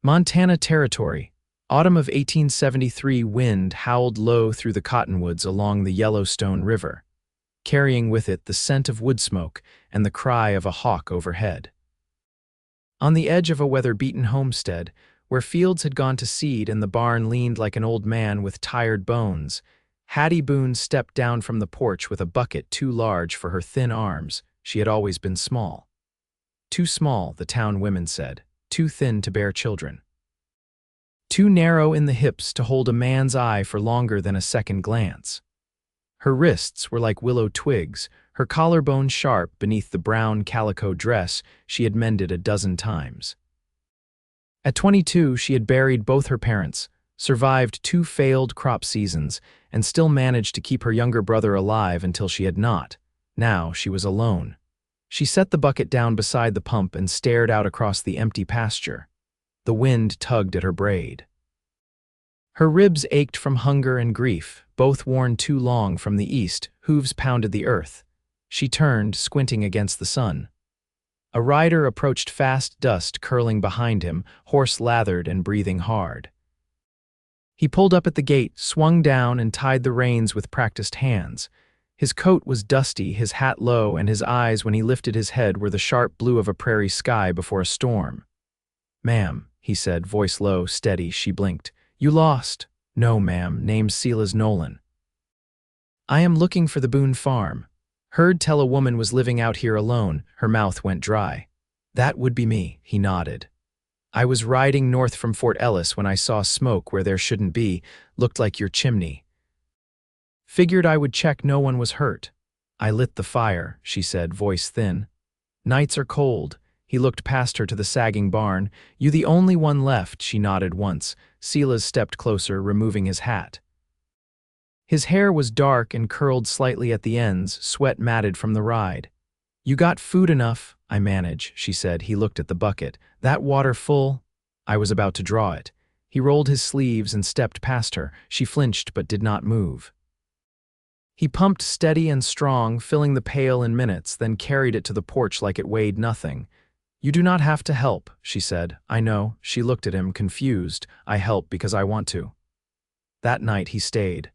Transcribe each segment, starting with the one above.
Montana Territory. Autumn of 1873 wind howled low through the cottonwoods along the Yellowstone River, carrying with it the scent of wood smoke and the cry of a hawk overhead. On the edge of a weather-beaten homestead, where fields had gone to seed and the barn leaned like an old man with tired bones, Hattie Boone stepped down from the porch with a bucket too large for her thin arms. She had always been small. Too small, the town women said, too thin to bear children. Too narrow in the hips to hold a man's eye for longer than a second glance. Her wrists were like willow twigs, her collarbone sharp beneath the brown calico dress she had mended a dozen times. At 22, she had buried both her parents, survived 2 failed crop seasons, and still managed to keep her younger brother alive until she had not. Now she was alone. She set the bucket down beside the pump and stared out across the empty pasture. The wind tugged at her braid. Her ribs ached from hunger and grief, both worn too long from the east. Hooves pounded the earth. She turned, squinting against the sun. A rider approached, fast dust curling behind him, horse lathered and breathing hard. He pulled up at the gate, swung down and tied the reins with practiced hands. His coat was dusty, his hat low, and his eyes, when he lifted his head, were the sharp blue of a prairie sky before a storm. "Ma'am," he said, voice low, steady. She blinked. "You lost." "No, ma'am. Name's Silas Nolen." "I am looking for the Boone farm. Heard tell a woman was living out here alone." Her mouth went dry. "That would be me," he nodded. "I was riding north from Fort Ellis when I saw smoke where there shouldn't be. Looked like your chimney. Figured I would check no one was hurt. I lit the fire," she said, voice thin. "Nights are cold." He looked past her to the sagging barn. "You the only one left," she nodded once. Silas stepped closer, removing his hat. His hair was dark and curled slightly at the ends, sweat matted from the ride. "You got food enough?" "I manage," she said. He looked at the bucket. "That water full?" I was about to draw it. He rolled his sleeves and stepped past her. She flinched but did not move. He pumped steady and strong, filling the pail in minutes, then carried it to the porch like it weighed nothing. "You do not have to help," she said. "I know." She looked at him, confused. "I help because I want to." That night he stayed.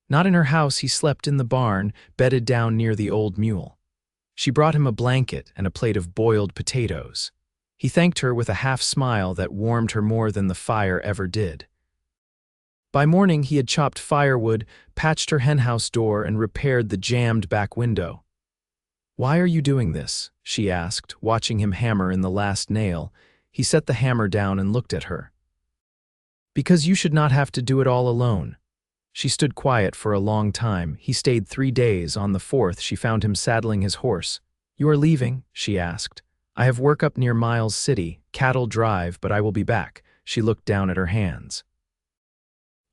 Not in her house, he slept in the barn, bedded down near the old mule. She brought him a blanket and a plate of boiled potatoes. He thanked her with a half-smile that warmed her more than the fire ever did. By morning he had chopped firewood, patched her henhouse door, and repaired the jammed back window. "Why are you doing this?" she asked, watching him hammer in the last nail. He set the hammer down and looked at her. "Because you should not have to do it all alone." She stood quiet for a long time. He stayed 3 days. On the 4th, she found him saddling his horse. "You are leaving?" she asked. "I have work up near Miles City, cattle drive, but I will be back." She looked down at her hands.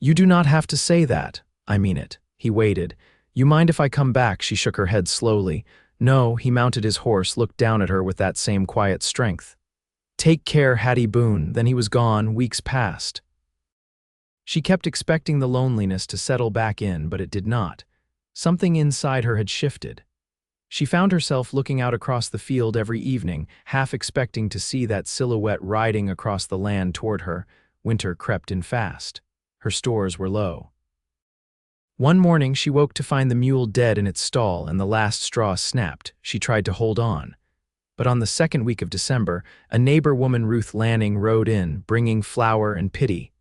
"You do not have to say that. I mean it." He waited. "You mind if I come back?" She shook her head slowly. "No." He mounted his horse, looked down at her with that same quiet strength. "Take care, Hattie Boone." Then he was gone. Weeks passed. She kept expecting the loneliness to settle back in, but it did not. Something inside her had shifted. She found herself looking out across the field every evening, half expecting to see that silhouette riding across the land toward her. Winter crept in fast. Her stores were low. One morning she woke to find the mule dead in its stall and the last straw snapped. She tried to hold on. But on the 2nd week of December, a neighbor woman, Ruth Lanning, rode in, bringing flour and pity.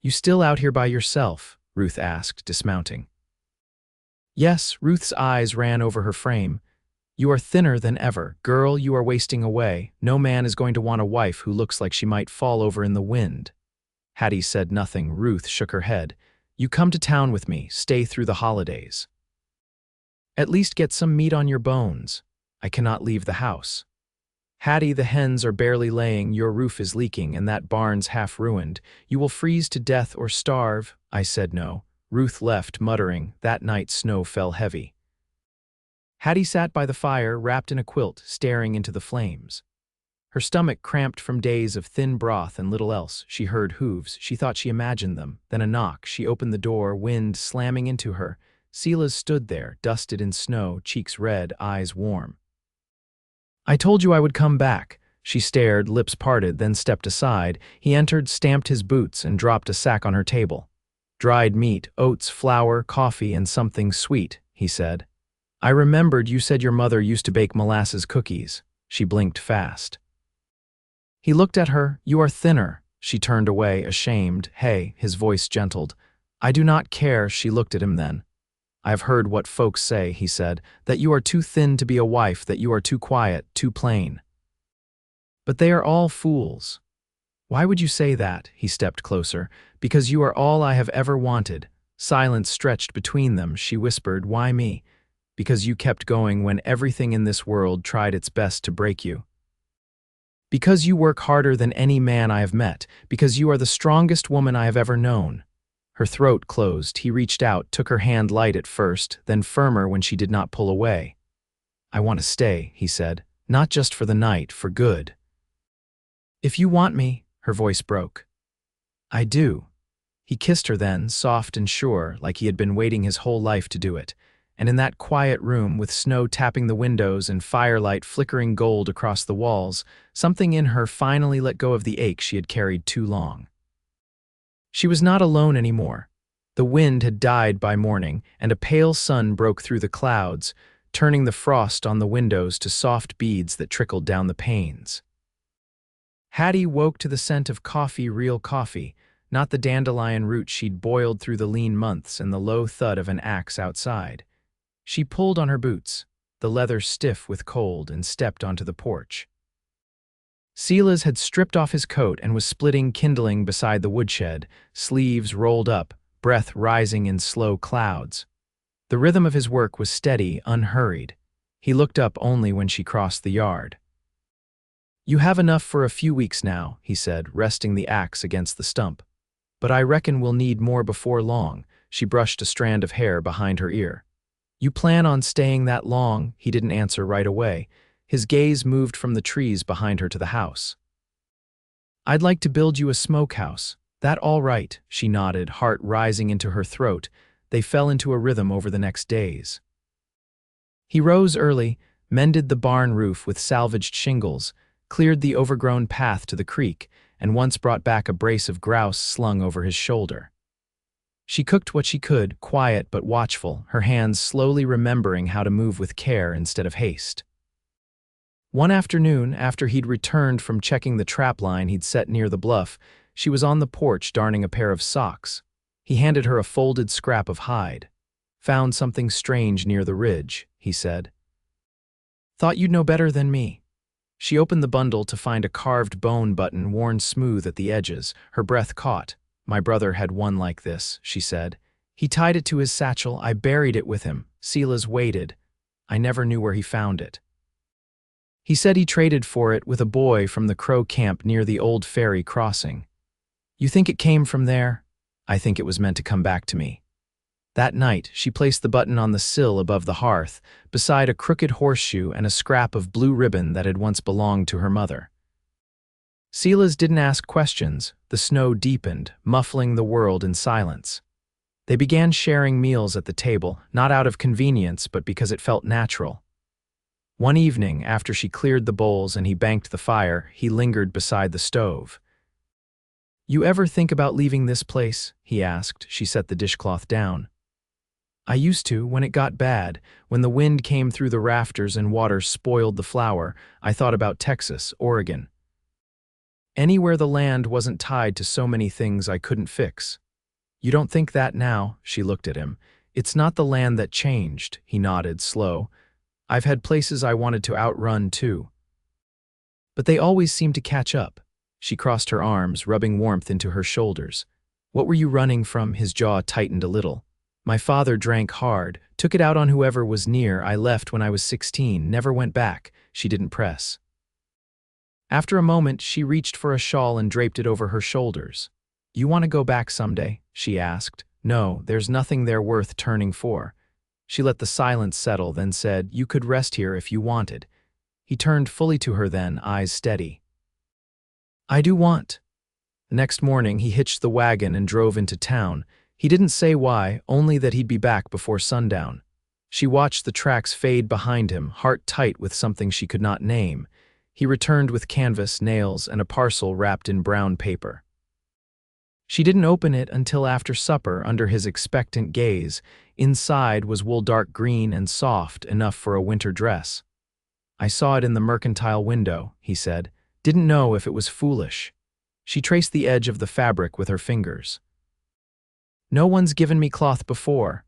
"You still out here by yourself?" Ruth asked, dismounting. "Yes." Ruth's eyes ran over her frame. "You are thinner than ever. Girl, you are wasting away. No man is going to want a wife who looks like she might fall over in the wind." Hattie said nothing. Ruth shook her head. "You come to town with me. Stay through the holidays. At least get some meat on your bones." "I cannot leave the house." "Hattie, the hens are barely laying, your roof is leaking, and that barn's half ruined. You will freeze to death or starve." I said no. Ruth left, muttering. That night snow fell heavy. Hattie sat by the fire, wrapped in a quilt, staring into the flames. Her stomach cramped from days of thin broth and little else. She heard hooves. She thought she imagined them. Then a knock. She opened the door, wind slamming into her. Silas stood there, dusted in snow, cheeks red, eyes warm. "I told you I would come back." She stared, lips parted, then stepped aside. He entered, stamped his boots, and dropped a sack on her table. "Dried meat, oats, flour, coffee, and something sweet," he said. "I remembered you said your mother used to bake molasses cookies." She blinked fast. He looked at her. "You are thinner." She turned away, ashamed. "Hey," his voice gentled. "I do not care." She looked at him then. "I have heard what folks say," he said, "that you are too thin to be a wife, that you are too quiet, too plain. But they are all fools." "Why would you say that?" He stepped closer. "Because you are all I have ever wanted." Silence stretched between them. She whispered, "Why me?" "Because you kept going when everything in this world tried its best to break you. Because you work harder than any man I have met. Because you are the strongest woman I have ever known." Her throat closed. He reached out, took her hand light at first, then firmer when she did not pull away. "I want to stay," he said. "Not just for the night, for good." "If you want me," her voice broke. "I do." He kissed her then, soft and sure, like he had been waiting his whole life to do it. And in that quiet room, with snow tapping the windows and firelight flickering gold across the walls, something in her finally let go of the ache she had carried too long. She was not alone anymore. The wind had died by morning, and a pale sun broke through the clouds, turning the frost on the windows to soft beads that trickled down the panes. Hattie woke to the scent of coffee, real coffee, not the dandelion root she'd boiled through the lean months, and the low thud of an axe outside. She pulled on her boots, the leather stiff with cold, and stepped onto the porch. Silas had stripped off his coat and was splitting kindling beside the woodshed, sleeves rolled up, breath rising in slow clouds. The rhythm of his work was steady, unhurried. He looked up only when she crossed the yard. "You have enough for a few weeks now," he said, resting the axe against the stump. "But I reckon we'll need more before long." She brushed a strand of hair behind her ear. "You plan on staying that long?" He didn't answer right away. His gaze moved from the trees behind her to the house. "I'd like to build you a smokehouse." "That all right," she nodded, heart rising into her throat. They fell into a rhythm over the next days. He rose early, mended the barn roof with salvaged shingles, cleared the overgrown path to the creek, and once brought back a brace of grouse slung over his shoulder. She cooked what she could, quiet but watchful, her hands slowly remembering how to move with care instead of haste. One afternoon, after he'd returned from checking the trap line he'd set near the bluff, she was on the porch darning a pair of socks. He handed her a folded scrap of hide. "Found something strange near the ridge," he said. "Thought you'd know better than me." She opened the bundle to find a carved bone button worn smooth at the edges. Her breath caught. "My brother had one like this," she said. "He tied it to his satchel. I buried it with him." Silas waited. "I never knew where he found it." He said he traded for it with a boy from the Crow camp near the old ferry crossing. "You think it came from there?" "I think it was meant to come back to me." That night, she placed the button on the sill above the hearth, beside a crooked horseshoe and a scrap of blue ribbon that had once belonged to her mother. Silas didn't ask questions. The snow deepened, muffling the world in silence. They began sharing meals at the table, not out of convenience, but because it felt natural. One evening, after she cleared the bowls and he banked the fire, he lingered beside the stove. "You ever think about leaving this place?" he asked. She set the dishcloth down. "I used to, when it got bad. When the wind came through the rafters and water spoiled the flour, I thought about Texas, Oregon. Anywhere the land wasn't tied to so many things I couldn't fix." "You don't think that now?" She looked at him. "It's not the land that changed," he nodded, slow. "I've had places I wanted to outrun, too. But they always seem to catch up." She crossed her arms, rubbing warmth into her shoulders. "What were you running from?" His jaw tightened a little. "My father drank hard, took it out on whoever was near. I left when I was 16, never went back." She didn't press. After a moment, she reached for a shawl and draped it over her shoulders. "You want to go back someday?" she asked. "No, there's nothing there worth turning for." She let the silence settle, then said, "You could rest here if you wanted." He turned fully to her then, eyes steady. "I do want." The next morning, he hitched the wagon and drove into town. He didn't say why, only that he'd be back before sundown. She watched the tracks fade behind him, heart tight with something she could not name. He returned with canvas, nails, and a parcel wrapped in brown paper. She didn't open it until after supper under his expectant gaze. Inside was wool dark green and soft, enough for a winter dress. "I saw it in the mercantile window," he said. "Didn't know if it was foolish." She traced the edge of the fabric with her fingers. "No one's given me cloth before.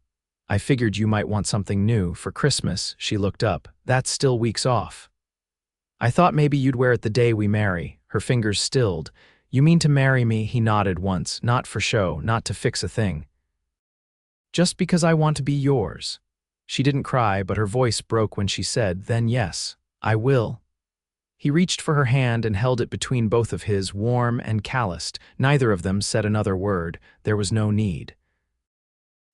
I figured you might want something new for Christmas." She looked up. "That's still weeks off." "I thought maybe you'd wear it the day we marry." Her fingers stilled. "You mean to marry me?" He nodded once. "Not for show, not to fix a thing. Just because I want to be yours." She didn't cry, but her voice broke when she said, "Then yes, I will." He reached for her hand and held it between both of his, warm and calloused. Neither of them said another word. There was no need.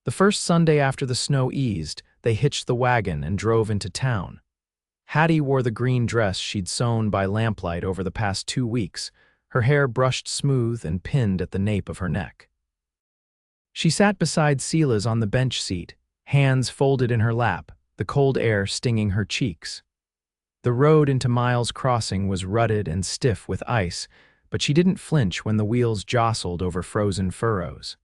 The first Sunday after the snow eased, they hitched the wagon and drove into town. Hattie wore the green dress she'd sewn by lamplight over the past 2 weeks, her hair brushed smooth and pinned at the nape of her neck. She sat beside Silas on the bench seat, hands folded in her lap, the cold air stinging her cheeks. The road into Miles Crossing was rutted and stiff with ice, but she didn't flinch when the wheels jostled over frozen furrows.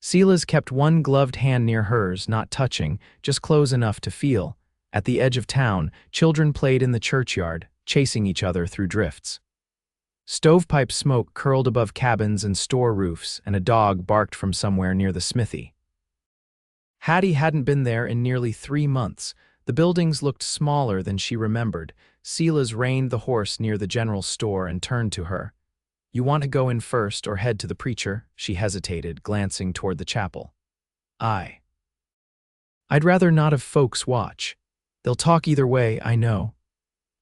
Silas kept one gloved hand near hers, not touching, just close enough to feel. At the edge of town, children played in the churchyard, chasing each other through drifts. Stovepipe smoke curled above cabins and store roofs, and a dog barked from somewhere near the smithy. Hattie hadn't been there in nearly 3 months. The buildings looked smaller than she remembered. Silas reined the horse near the general store and turned to her. "You want to go in first or head to the preacher?" She hesitated, glancing toward the chapel. "I'd rather not have folks watch. They'll talk either way, I know."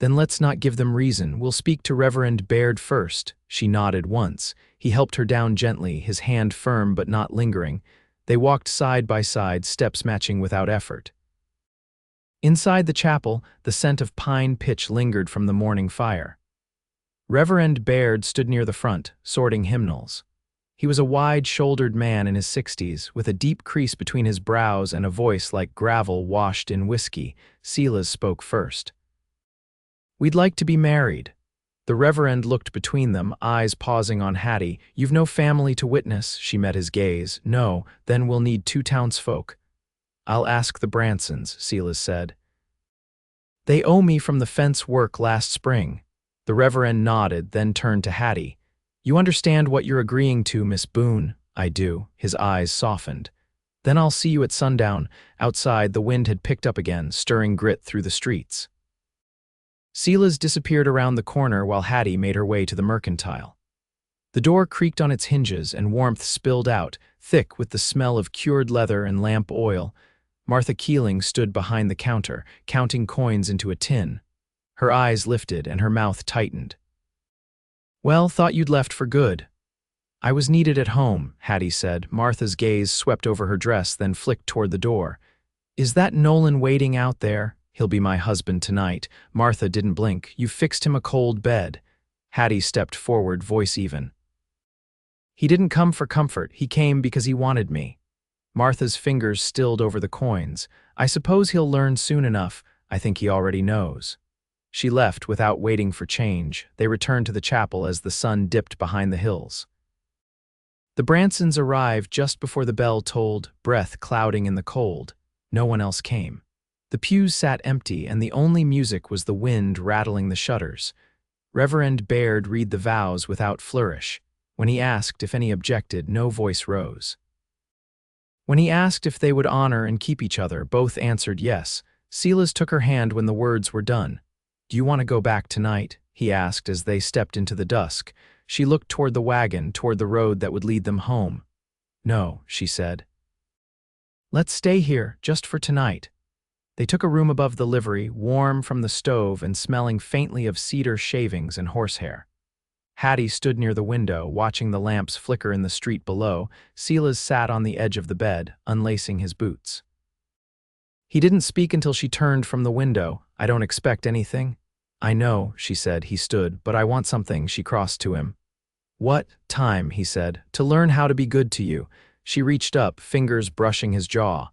"Then let's not give them reason. We'll speak to Reverend Baird first." She nodded once. He helped her down gently, his hand firm but not lingering. They walked side by side, steps matching without effort. Inside the chapel, the scent of pine pitch lingered from the morning fire. Reverend Baird stood near the front, sorting hymnals. He was a wide-shouldered man in his 60s, with a deep crease between his brows and a voice like gravel washed in whiskey. Silas spoke first. "We'd like to be married." The Reverend looked between them, eyes pausing on Hattie. "You've no family to witness." She met his gaze. "No, then we'll need 2 townsfolk." "I'll ask the Bransons," Silas said. "They owe me from the fence work last spring." The Reverend nodded, then turned to Hattie. "You understand what you're agreeing to, Miss Boone?" "I do." His eyes softened. "Then I'll see you at sundown." Outside, the wind had picked up again, stirring grit through the streets. Silas disappeared around the corner while Hattie made her way to the mercantile. The door creaked on its hinges and warmth spilled out, thick with the smell of cured leather and lamp oil. Martha Keeling stood behind the counter, counting coins into a tin. Her eyes lifted and her mouth tightened. "Well, thought you'd left for good." "I was needed at home," Hattie said. Martha's gaze swept over her dress, then flicked toward the door. "Is that Nolen waiting out there?" "He'll be my husband tonight." Martha didn't blink. "You fixed him a cold bed." Hattie stepped forward, voice even. "He didn't come for comfort. He came because he wanted me." Martha's fingers stilled over the coins. "I suppose he'll learn soon enough. I think he already knows." She left without waiting for change. They returned to the chapel as the sun dipped behind the hills. The Bransons arrived just before the bell tolled, breath clouding in the cold. No one else came. The pews sat empty, and the only music was the wind rattling the shutters. Reverend Baird read the vows without flourish. When he asked if any objected, no voice rose. When he asked if they would honor and keep each other, both answered yes. Silas took her hand when the words were done. "Do you want to go back tonight?" he asked as they stepped into the dusk. She looked toward the wagon, toward the road that would lead them home. "No," she said. "Let's stay here, just for tonight." They took a room above the livery, warm from the stove and smelling faintly of cedar shavings and horsehair. Hattie stood near the window, watching the lamps flicker in the street below. Silas sat on the edge of the bed, unlacing his boots. He didn't speak until she turned from the window. "I don't expect anything." "I know," she said. He stood. "But I want something." She crossed to him. "What?" "Time," he said. "To learn how to be good to you." She reached up, fingers brushing his jaw.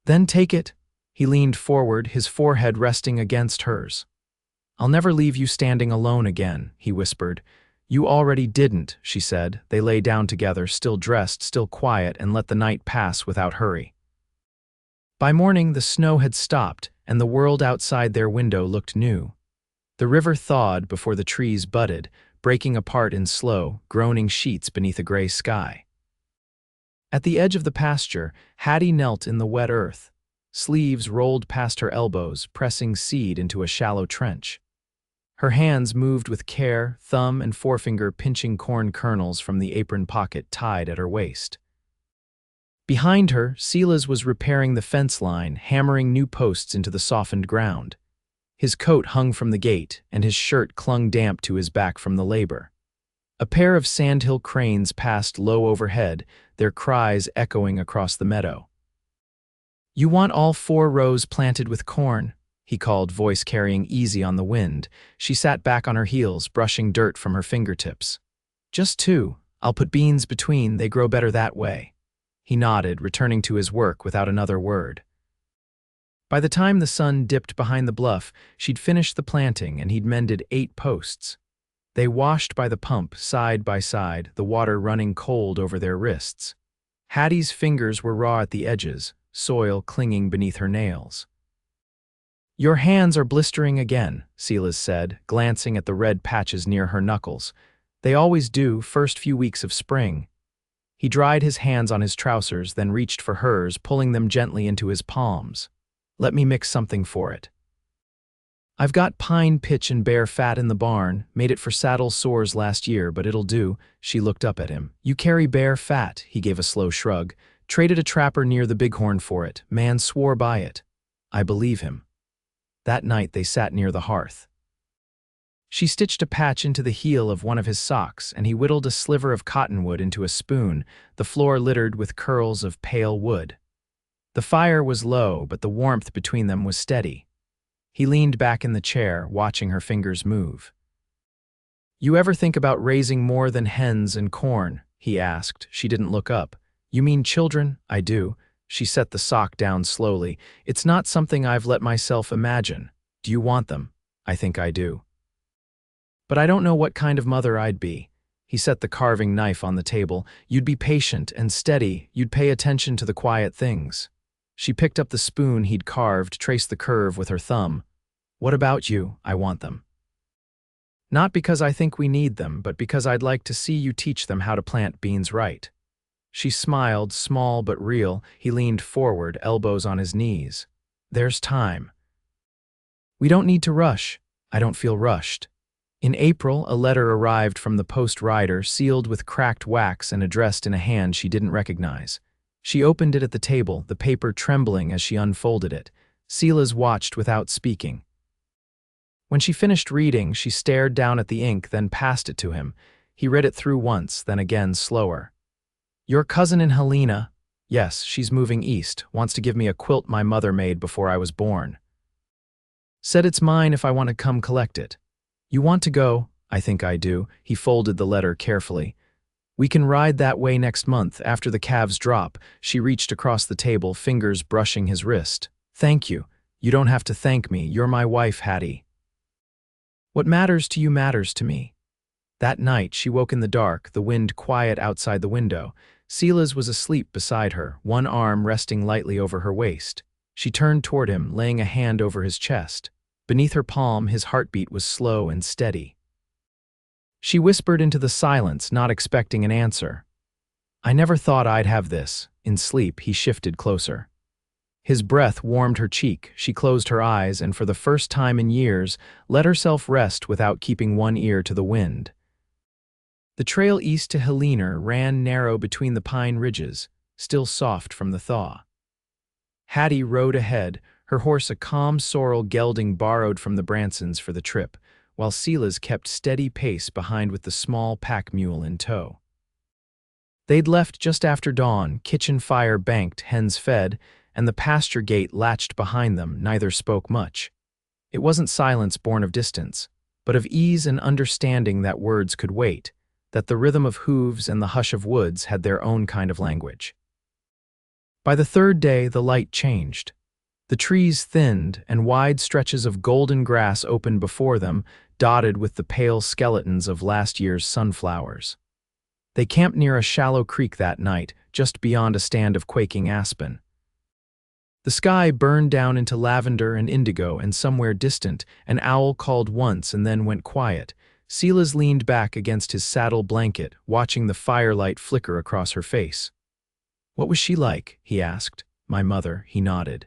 "Then take it." He leaned forward, his forehead resting against hers. I'll never leave you standing alone again, he whispered. You already didn't, she said. They lay down together, still dressed, still quiet, and let the night pass without hurry. By morning, the snow had stopped, and the world outside their window looked new. The river thawed before the trees budded, breaking apart in slow, groaning sheets beneath a gray sky. At the edge of the pasture, Hattie knelt in the wet earth. Sleeves rolled past her elbows, pressing seed into a shallow trench. Her hands moved with care, thumb and forefinger pinching corn kernels from the apron pocket tied at her waist. Behind her, Silas was repairing the fence line, hammering new posts into the softened ground. His coat hung from the gate, and his shirt clung damp to his back from the labor. A pair of sandhill cranes passed low overhead, their cries echoing across the meadow. You want all 4 rows planted with corn, he called, voice carrying easy on the wind. She sat back on her heels, brushing dirt from her fingertips. Just 2. I'll put beans between, they grow better that way. He nodded, returning to his work without another word. By the time the sun dipped behind the bluff, she'd finished the planting and he'd mended 8 posts. They washed by the pump, side by side, the water running cold over their wrists. Hattie's fingers were raw at the edges, soil clinging beneath her nails. Your hands are blistering again, Silas said, glancing at the red patches near her knuckles. They always do, first few weeks of spring. He dried his hands on his trousers, then reached for hers, pulling them gently into his palms. Let me mix something for it. I've got pine pitch and bear fat in the barn, made it for saddle sores last year, but it'll do. She looked up at him. You carry bear fat, he gave a slow shrug. Traded a trapper near the Bighorn for it. Man swore by it. I believe him. That night they sat near the hearth. She stitched a patch into the heel of one of his socks, and he whittled a sliver of cottonwood into a spoon, the floor littered with curls of pale wood. The fire was low, but the warmth between them was steady. He leaned back in the chair, watching her fingers move. You ever think about raising more than hens and corn? He asked. She didn't look up. You mean children? I do. She set the sock down slowly. It's not something I've let myself imagine. Do you want them? I think I do. But I don't know what kind of mother I'd be. He set the carving knife on the table. You'd be patient and steady. You'd pay attention to the quiet things. She picked up the spoon he'd carved, traced the curve with her thumb. What about you? I want them. Not because I think we need them, but because I'd like to see you teach them how to plant beans right. She smiled, small but real. He leaned forward, elbows on his knees. There's time. We don't need to rush. I don't feel rushed. In April, a letter arrived from the post rider, sealed with cracked wax and addressed in a hand she didn't recognize. She opened it at the table, the paper trembling as she unfolded it. Silas watched without speaking. When she finished reading, she stared down at the ink, then passed it to him. He read it through once, then again slower. Your cousin in Helena. Yes, she's moving east, wants to give me a quilt my mother made before I was born. Said it's mine if I want to come collect it. You want to go? I think I do. He folded the letter carefully. We can ride that way next month, after the calves drop. She reached across the table, fingers brushing his wrist. Thank you. You don't have to thank me. You're my wife, Hattie. What matters to you matters to me. That night, she woke in the dark, the wind quiet outside the window. Silas was asleep beside her, one arm resting lightly over her waist. She turned toward him, laying a hand over his chest. Beneath her palm, his heartbeat was slow and steady. She whispered into the silence, not expecting an answer. I never thought I'd have this. In sleep, he shifted closer. His breath warmed her cheek. She closed her eyes and, for the first time in years, let herself rest without keeping one ear to the wind. The trail east to Helena ran narrow between the pine ridges, still soft from the thaw. Hattie rode ahead, her horse a calm sorrel gelding borrowed from the Bransons for the trip, while Silas kept steady pace behind with the small pack mule in tow. They'd left just after dawn, kitchen fire banked, hens fed, and the pasture gate latched behind them. Neither spoke much. It wasn't silence born of distance, but of ease and understanding that words could wait, that the rhythm of hooves and the hush of woods had their own kind of language. By the third day, the light changed. The trees thinned, and wide stretches of golden grass opened before them, dotted with the pale skeletons of last year's sunflowers. They camped near a shallow creek that night, just beyond a stand of quaking aspen. The sky burned down into lavender and indigo, and somewhere distant, an owl called once and then went quiet. Silas leaned back against his saddle blanket, watching the firelight flicker across her face. "What was she like?" he asked. "My mother," he nodded.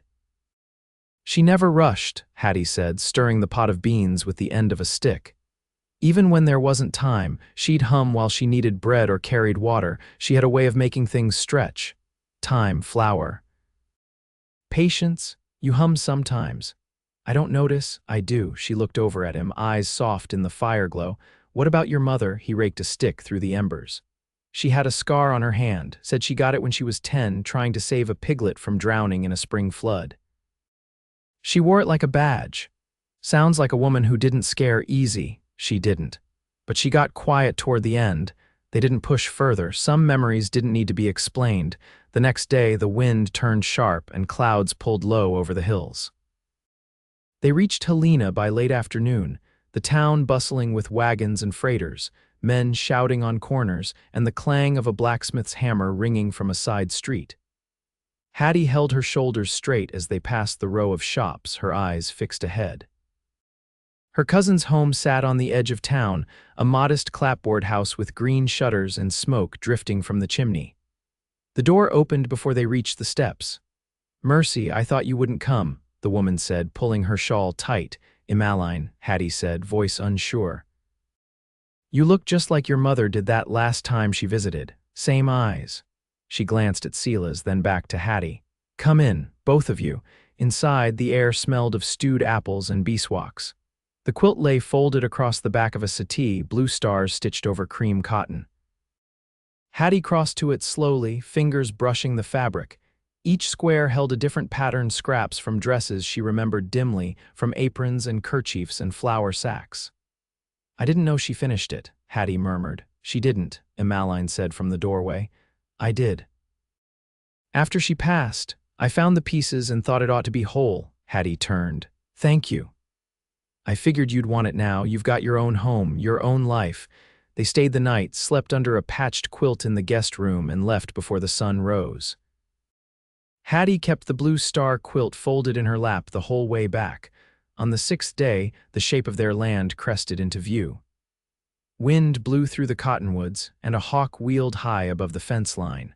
"She never rushed," Hattie said, stirring the pot of beans with the end of a stick. "Even when there wasn't time, she'd hum while she kneaded bread or carried water. She had a way of making things stretch. Time, flour. Patience, you hum sometimes." "I don't notice." "I do." She looked over at him, eyes soft in the fire glow. "What about your mother?" He raked a stick through the embers. "She had a scar on her hand. Said she got it when she was 10, trying to save a piglet from drowning in a spring flood. She wore it like a badge. Sounds like a woman who didn't scare easy." She didn't. But she got quiet toward the end. They didn't push further. Some memories didn't need to be explained. The next day, the wind turned sharp and clouds pulled low over the hills. They reached Helena by late afternoon, the town bustling with wagons and freighters, men shouting on corners, and the clang of a blacksmith's hammer ringing from a side street. Hattie held her shoulders straight as they passed the row of shops, her eyes fixed ahead. Her cousin's home sat on the edge of town, a modest clapboard house with green shutters and smoke drifting from the chimney. The door opened before they reached the steps. "Mercy, I thought you wouldn't come," the woman said, pulling her shawl tight. "Emmeline," Hattie said, voice unsure. "You look just like your mother did that last time she visited. Same eyes." She glanced at Silas, then back to Hattie. "Come in, both of you." Inside, the air smelled of stewed apples and beeswax. The quilt lay folded across the back of a settee, blue stars stitched over cream cotton. Hattie crossed to it slowly, fingers brushing the fabric. Each square held a different pattern, scraps from dresses she remembered dimly, from aprons and kerchiefs and flour sacks. "I didn't know she finished it," Hattie murmured. "She didn't," Emmeline said from the doorway. "I did. After she passed, I found the pieces and thought it ought to be whole." Hattie turned. "Thank you. I figured you'd want it now. You've got your own home, your own life." They stayed the night, slept under a patched quilt in the guest room, and left before the sun rose. Hattie kept the blue star quilt folded in her lap the whole way back. On the 6th day, the shape of their land crested into view. Wind blew through the cottonwoods, and a hawk wheeled high above the fence line.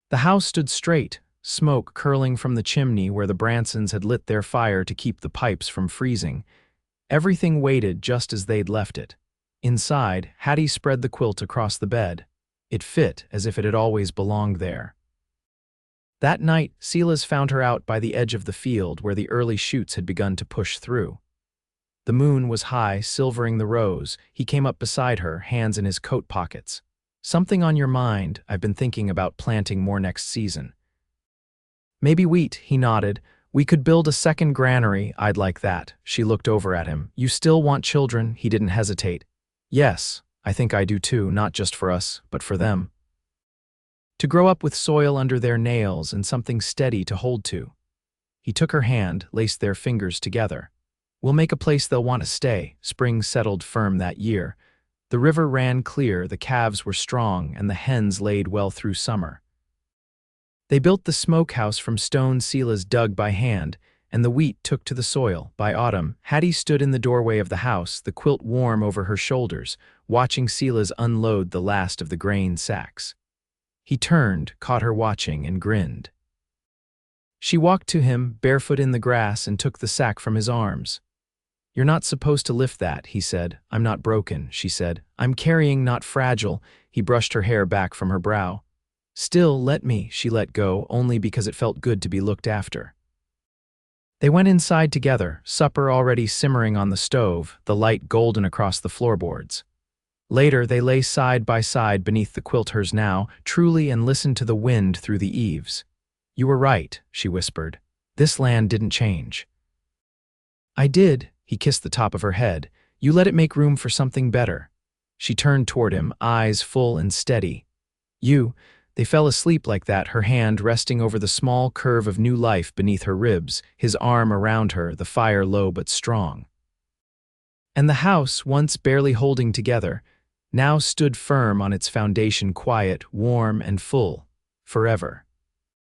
The house stood straight, smoke curling from the chimney where the Bransons had lit their fire to keep the pipes from freezing. Everything waited just as they'd left it. Inside, Hattie spread the quilt across the bed. It fit as if it had always belonged there. That night, Silas found her out by the edge of the field where the early shoots had begun to push through. The moon was high, silvering the rows. He came up beside her, hands in his coat pockets. "Something on your mind? I've been thinking about planting more next season." "Maybe wheat," he nodded. "We could build a second granary. I'd like that." She looked over at him. "You still want children?" He didn't hesitate. "Yes, I think I do too, not just for us, but for them. To grow up with soil under their nails and something steady to hold to." He took her hand, laced their fingers together. "We'll make a place they'll want to stay." Spring settled firm that year. The river ran clear, the calves were strong, and the hens laid well through summer. They built the smokehouse from stone Silas dug by hand, and the wheat took to the soil. By autumn, Hattie stood in the doorway of the house, the quilt warm over her shoulders, watching Silas unload the last of the grain sacks. He turned, caught her watching, and grinned. She walked to him, barefoot in the grass, and took the sack from his arms. "You're not supposed to lift that," he said. "I'm not broken," she said. "I'm carrying, not fragile." He brushed her hair back from her brow. "Still, let me." She let go, only because it felt good to be looked after. They went inside together, supper already simmering on the stove, the light golden across the floorboards. Later, they lay side by side beneath the quilt, hers now, truly, and listened to the wind through the eaves. "You were right," she whispered. "This land didn't change." "I did." He kissed the top of her head. "You let it make room for something better." She turned toward him, eyes full and steady. "You, They fell asleep like that, her hand resting over the small curve of new life beneath her ribs, his arm around her, the fire low but strong. And the house, once barely holding together, now stood firm on its foundation, quiet, warm, and full, forever.